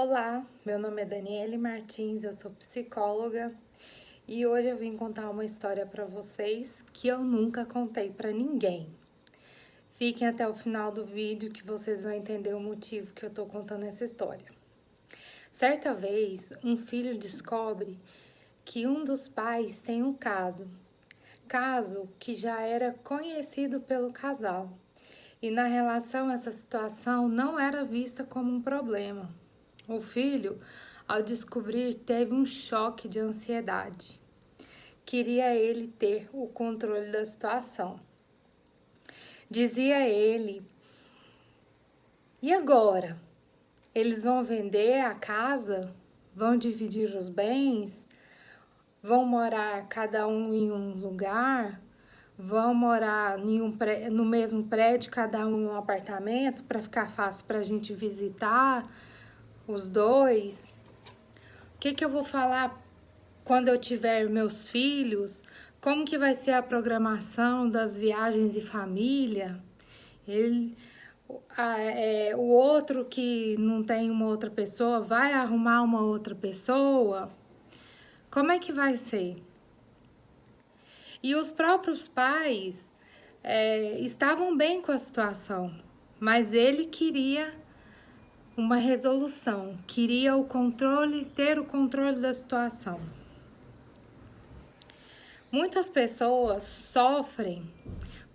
Olá, meu nome é Daniele Martins, eu sou psicóloga e hoje eu vim contar uma história para vocês que eu nunca contei para ninguém. Fiquem até o final do vídeo que vocês vão entender o motivo que eu tô contando essa história. Certa vez, um filho descobre que um dos pais tem um caso que já era conhecido pelo casal. E na relação, essa situação não era vista como um problema. O filho, ao descobrir, teve um choque de ansiedade. Queria ele ter o controle da situação. Dizia ele: e agora? Eles vão vender a casa? Vão dividir os bens? Vão morar cada um em um lugar? Vão morar no mesmo prédio, cada um em um apartamento, para ficar fácil para a gente visitar os dois? O que eu vou falar quando eu tiver meus filhos? Como que vai ser a programação das viagens de família? O outro que não tem uma outra pessoa vai arrumar uma outra pessoa? Como é que vai ser? E os próprios pais estavam bem com a situação, mas ele queria uma resolução, queria ter o controle da situação. Muitas pessoas sofrem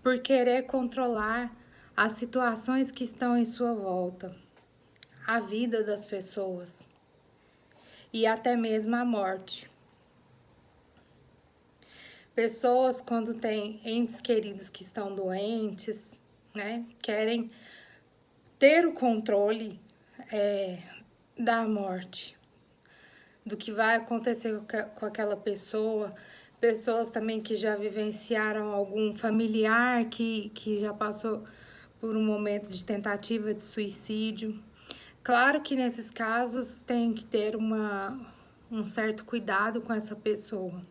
por querer controlar as situações que estão em sua volta, a vida das pessoas e até mesmo a morte. Pessoas, quando têm entes queridos que estão doentes, né, querem ter o controle da morte, do que vai acontecer com aquela pessoa. Pessoas também que já vivenciaram algum familiar que já passou por um momento de tentativa de suicídio. Claro que nesses casos tem que ter um certo cuidado com essa pessoa,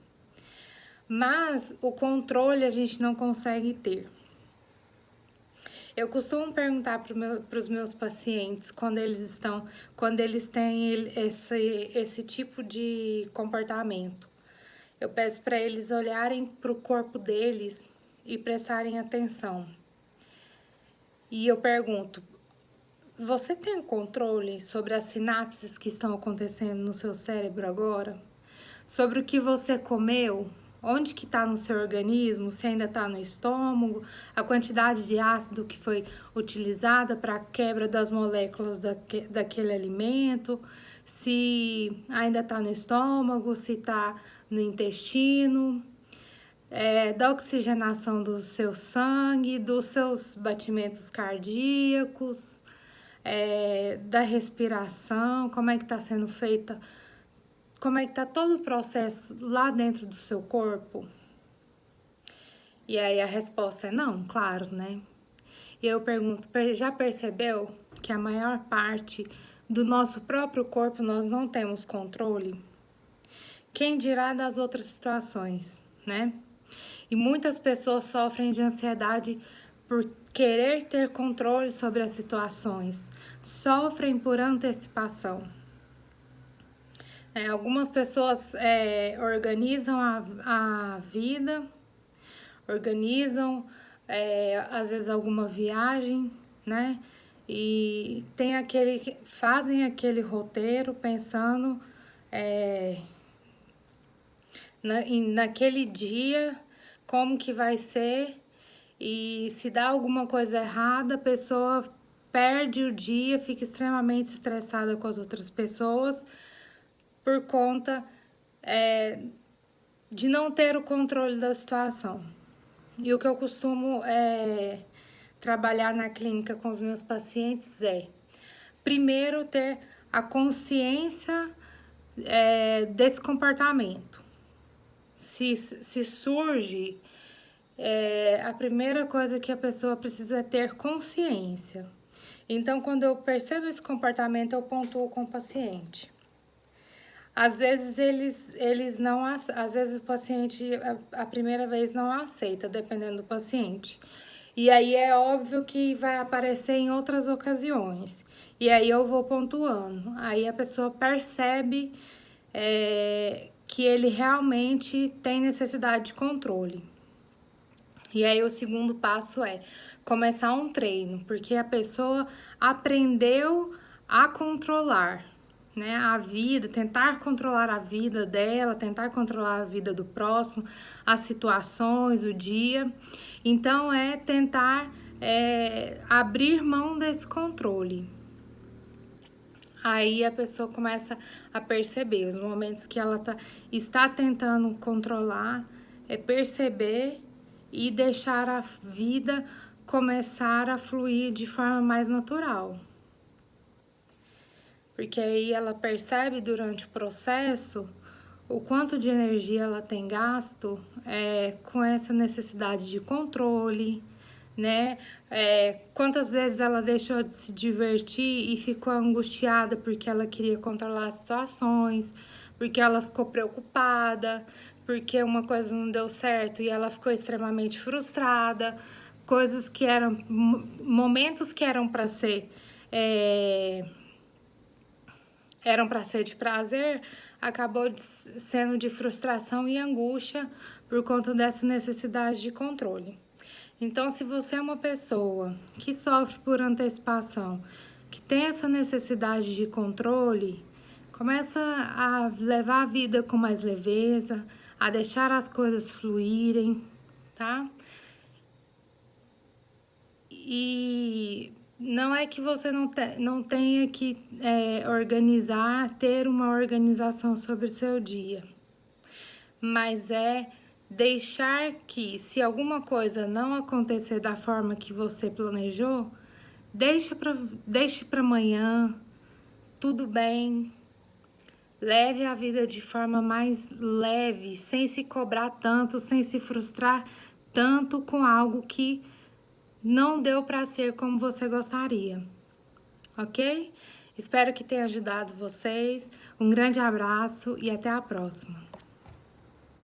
mas o controle a gente não consegue ter. Eu costumo perguntar para os meus pacientes quando eles têm esse tipo de comportamento. Eu peço para eles olharem para o corpo deles e prestarem atenção. E eu pergunto: você tem o controle sobre as sinapses que estão acontecendo no seu cérebro agora? Sobre o que você comeu? Onde que está no seu organismo? Se ainda está no estômago? A quantidade de ácido que foi utilizada para a quebra das moléculas daquele alimento? Se ainda está no estômago? Se está no intestino? Da oxigenação do seu sangue, dos seus batimentos cardíacos, da respiração, como é que está sendo feita, como é que está todo o processo lá dentro do seu corpo? E aí a resposta é não, claro, né? E eu pergunto, já percebeu que a maior parte do nosso próprio corpo nós não temos controle? Quem dirá das outras situações, né? E muitas pessoas sofrem de ansiedade por querer ter controle sobre as situações, sofrem por antecipação. Algumas pessoas organizam a vida, organizam às vezes alguma viagem, né? E fazem aquele roteiro pensando naquele dia como que vai ser, e se dá alguma coisa errada, a pessoa perde o dia, fica extremamente estressada com as outras pessoas por conta de não ter o controle da situação. E o que eu costumo trabalhar na clínica com os meus pacientes primeiro, ter a consciência desse comportamento. Se surge, a primeira coisa que a pessoa precisa é ter consciência. Então, quando eu percebo esse comportamento, eu pontuo com o paciente. Às vezes às vezes o paciente a primeira vez não aceita, dependendo do paciente. E aí é óbvio que vai aparecer em outras ocasiões. E aí eu vou pontuando. Aí a pessoa percebe que ele realmente tem necessidade de controle. E aí o segundo passo é começar um treino, porque a pessoa aprendeu a controlar, né, a vida, tentar controlar a vida dela, tentar controlar a vida do próximo, as situações, o dia. Então é tentar abrir mão desse controle. Aí a pessoa começa a perceber os momentos que ela está tentando controlar, perceber e deixar a vida começar a fluir de forma mais natural. Porque aí ela percebe durante o processo o quanto de energia ela tem gasto com essa necessidade de controle, né? Quantas vezes ela deixou de se divertir e ficou angustiada porque ela queria controlar as situações, porque ela ficou preocupada, porque uma coisa não deu certo e ela ficou extremamente frustrada, coisas que eram momentos que eram para ser de prazer, acabou sendo de frustração e angústia por conta dessa necessidade de controle. Então, se você é uma pessoa que sofre por antecipação, que tem essa necessidade de controle, começa a levar a vida com mais leveza, a deixar as coisas fluírem, tá? E não é que você não tenha que ter uma organização sobre o seu dia, mas é deixar que, se alguma coisa não acontecer da forma que você planejou, deixe para amanhã, tudo bem. Leve a vida de forma mais leve, sem se cobrar tanto, sem se frustrar tanto com algo que não deu para ser como você gostaria, ok? Espero que tenha ajudado vocês. Um grande abraço e até a próxima.